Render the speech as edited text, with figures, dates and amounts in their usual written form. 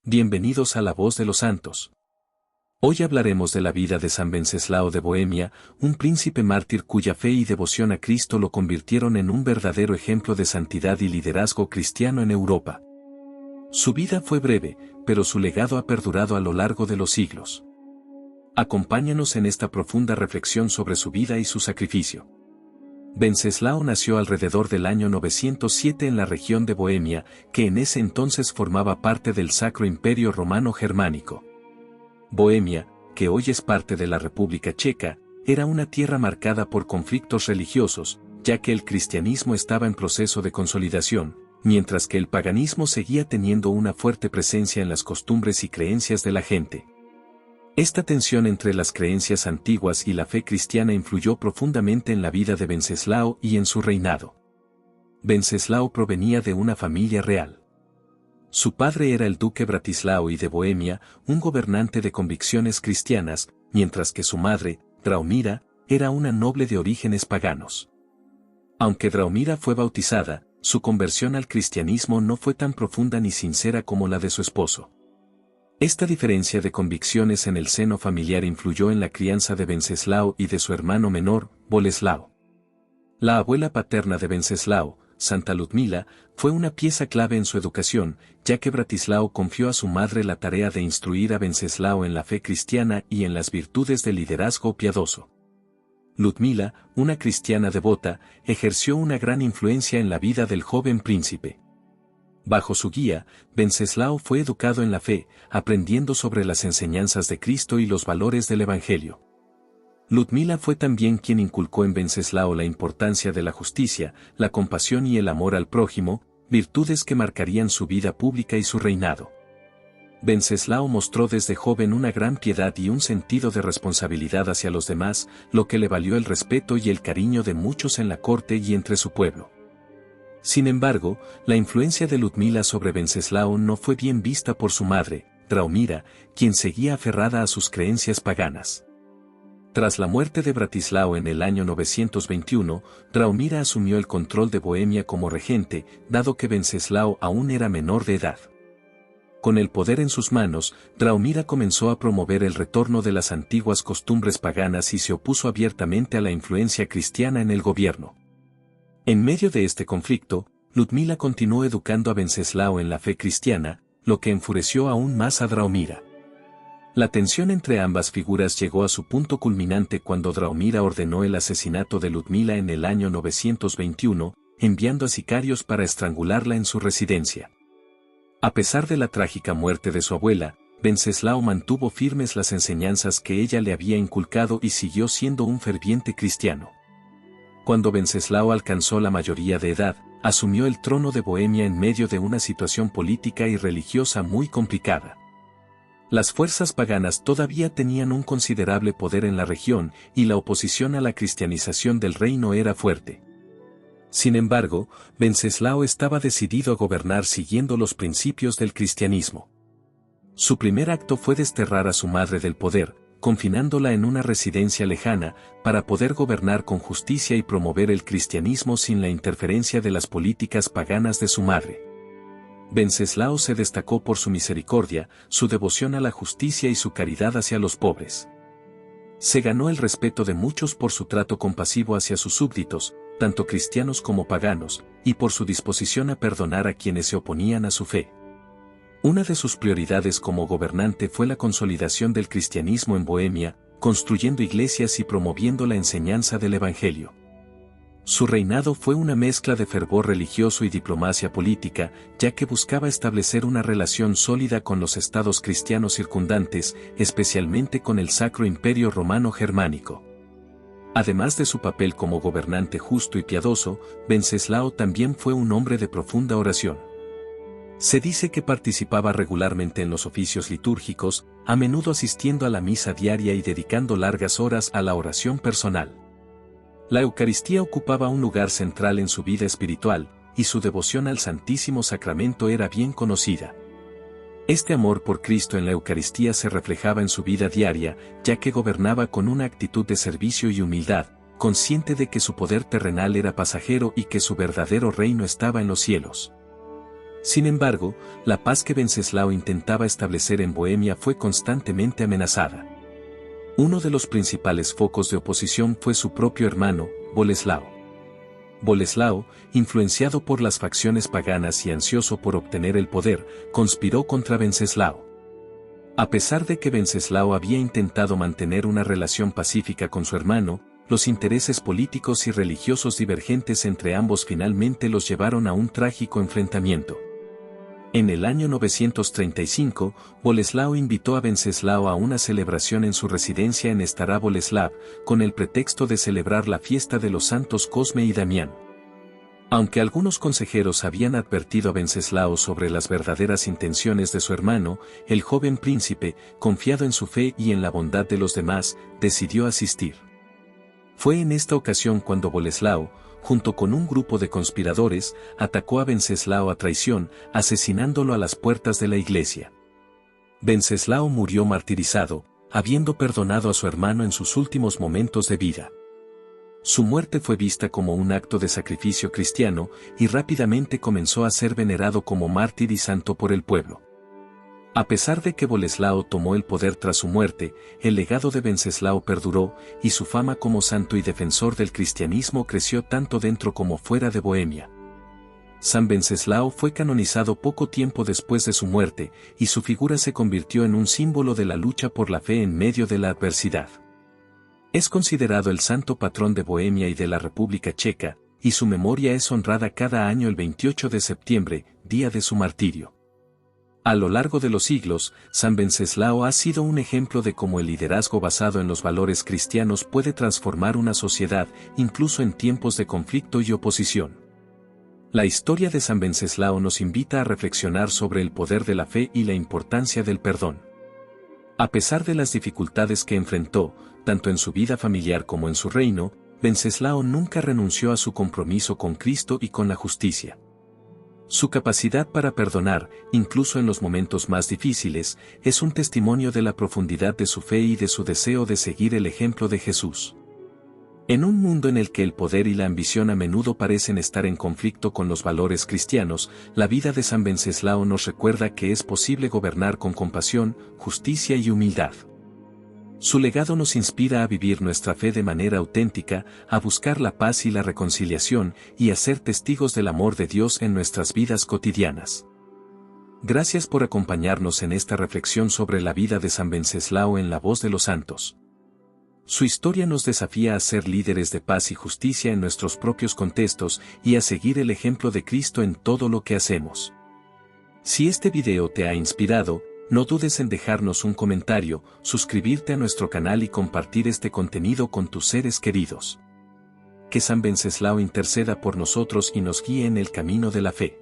Bienvenidos a La Voz de los Santos. Hoy hablaremos de la vida de San Venceslao de Bohemia, un príncipe mártir cuya fe y devoción a Cristo lo convirtieron en un verdadero ejemplo de santidad y liderazgo cristiano en Europa. Su vida fue breve, pero su legado ha perdurado a lo largo de los siglos. Acompáñanos en esta profunda reflexión sobre su vida y su sacrificio. Venceslao nació alrededor del año 907 en la región de Bohemia, que en ese entonces formaba parte del Sacro Imperio Romano Germánico. Bohemia, que hoy es parte de la República Checa, era una tierra marcada por conflictos religiosos, ya que el cristianismo estaba en proceso de consolidación, mientras que el paganismo seguía teniendo una fuerte presencia en las costumbres y creencias de la gente. Esta tensión entre las creencias antiguas y la fe cristiana influyó profundamente en la vida de Venceslao y en su reinado. Venceslao provenía de una familia real. Su padre era el duque Bratislao I de Bohemia, un gobernante de convicciones cristianas, mientras que su madre, Draumira, era una noble de orígenes paganos. Aunque Draumira fue bautizada, su conversión al cristianismo no fue tan profunda ni sincera como la de su esposo. Esta diferencia de convicciones en el seno familiar influyó en la crianza de Venceslao y de su hermano menor, Boleslao. La abuela paterna de Venceslao, Santa Ludmila, fue una pieza clave en su educación, ya que Bratislao confió a su madre la tarea de instruir a Venceslao en la fe cristiana y en las virtudes del liderazgo piadoso. Ludmila, una cristiana devota, ejerció una gran influencia en la vida del joven príncipe. Bajo su guía, Venceslao fue educado en la fe, aprendiendo sobre las enseñanzas de Cristo y los valores del Evangelio. Ludmila fue también quien inculcó en Venceslao la importancia de la justicia, la compasión y el amor al prójimo, virtudes que marcarían su vida pública y su reinado. Venceslao mostró desde joven una gran piedad y un sentido de responsabilidad hacia los demás, lo que le valió el respeto y el cariño de muchos en la corte y entre su pueblo. Sin embargo, la influencia de Ludmila sobre Venceslao no fue bien vista por su madre, Draumira, quien seguía aferrada a sus creencias paganas. Tras la muerte de Bratislao en el año 921, Draumira asumió el control de Bohemia como regente, dado que Venceslao aún era menor de edad. Con el poder en sus manos, Draumira comenzó a promover el retorno de las antiguas costumbres paganas y se opuso abiertamente a la influencia cristiana en el gobierno. En medio de este conflicto, Ludmila continuó educando a Venceslao en la fe cristiana, lo que enfureció aún más a Draumira. La tensión entre ambas figuras llegó a su punto culminante cuando Draumira ordenó el asesinato de Ludmila en el año 921, enviando a sicarios para estrangularla en su residencia. A pesar de la trágica muerte de su abuela, Venceslao mantuvo firmes las enseñanzas que ella le había inculcado y siguió siendo un ferviente cristiano. Cuando Venceslao alcanzó la mayoría de edad, asumió el trono de Bohemia en medio de una situación política y religiosa muy complicada. Las fuerzas paganas todavía tenían un considerable poder en la región y la oposición a la cristianización del reino era fuerte. Sin embargo, Venceslao estaba decidido a gobernar siguiendo los principios del cristianismo. Su primer acto fue desterrar a su madre del poder, confinándola en una residencia lejana, para poder gobernar con justicia y promover el cristianismo sin la interferencia de las políticas paganas de su madre. Venceslao se destacó por su misericordia, su devoción a la justicia y su caridad hacia los pobres. Se ganó el respeto de muchos por su trato compasivo hacia sus súbditos, tanto cristianos como paganos, y por su disposición a perdonar a quienes se oponían a su fe. Una de sus prioridades como gobernante fue la consolidación del cristianismo en Bohemia, construyendo iglesias y promoviendo la enseñanza del Evangelio. Su reinado fue una mezcla de fervor religioso y diplomacia política, ya que buscaba establecer una relación sólida con los estados cristianos circundantes, especialmente con el Sacro Imperio Romano Germánico. Además de su papel como gobernante justo y piadoso, Venceslao también fue un hombre de profunda oración. Se dice que participaba regularmente en los oficios litúrgicos, a menudo asistiendo a la misa diaria y dedicando largas horas a la oración personal. La Eucaristía ocupaba un lugar central en su vida espiritual, y su devoción al Santísimo Sacramento era bien conocida. Este amor por Cristo en la Eucaristía se reflejaba en su vida diaria, ya que gobernaba con una actitud de servicio y humildad, consciente de que su poder terrenal era pasajero y que su verdadero reino estaba en los cielos. Sin embargo, la paz que Venceslao intentaba establecer en Bohemia fue constantemente amenazada. Uno de los principales focos de oposición fue su propio hermano, Boleslao. Boleslao, influenciado por las facciones paganas y ansioso por obtener el poder, conspiró contra Venceslao. A pesar de que Venceslao había intentado mantener una relación pacífica con su hermano, los intereses políticos y religiosos divergentes entre ambos finalmente los llevaron a un trágico enfrentamiento. En el año 935, Boleslao invitó a Venceslao a una celebración en su residencia en Stará Boleslav, con el pretexto de celebrar la fiesta de los santos Cosme y Damián. Aunque algunos consejeros habían advertido a Venceslao sobre las verdaderas intenciones de su hermano, el joven príncipe, confiado en su fe y en la bondad de los demás, decidió asistir. Fue en esta ocasión cuando Boleslao, junto con un grupo de conspiradores, atacó a Venceslao a traición, asesinándolo a las puertas de la iglesia. Venceslao murió martirizado, habiendo perdonado a su hermano en sus últimos momentos de vida. Su muerte fue vista como un acto de sacrificio cristiano, y rápidamente comenzó a ser venerado como mártir y santo por el pueblo. A pesar de que Boleslao tomó el poder tras su muerte, el legado de Venceslao perduró, y su fama como santo y defensor del cristianismo creció tanto dentro como fuera de Bohemia. San Venceslao fue canonizado poco tiempo después de su muerte, y su figura se convirtió en un símbolo de la lucha por la fe en medio de la adversidad. Es considerado el santo patrón de Bohemia y de la República Checa, y su memoria es honrada cada año el 28 de septiembre, día de su martirio. A lo largo de los siglos, San Venceslao ha sido un ejemplo de cómo el liderazgo basado en los valores cristianos puede transformar una sociedad, incluso en tiempos de conflicto y oposición. La historia de San Venceslao nos invita a reflexionar sobre el poder de la fe y la importancia del perdón. A pesar de las dificultades que enfrentó, tanto en su vida familiar como en su reino, Venceslao nunca renunció a su compromiso con Cristo y con la justicia. Su capacidad para perdonar, incluso en los momentos más difíciles, es un testimonio de la profundidad de su fe y de su deseo de seguir el ejemplo de Jesús. En un mundo en el que el poder y la ambición a menudo parecen estar en conflicto con los valores cristianos, la vida de San Venceslao nos recuerda que es posible gobernar con compasión, justicia y humildad. Su legado nos inspira a vivir nuestra fe de manera auténtica, a buscar la paz y la reconciliación, y a ser testigos del amor de Dios en nuestras vidas cotidianas. Gracias por acompañarnos en esta reflexión sobre la vida de San Venceslao en La Voz de los Santos. Su historia nos desafía a ser líderes de paz y justicia en nuestros propios contextos y a seguir el ejemplo de Cristo en todo lo que hacemos. Si este video te ha inspirado, no dudes en dejarnos un comentario, suscribirte a nuestro canal y compartir este contenido con tus seres queridos. Que San Venceslao interceda por nosotros y nos guíe en el camino de la fe.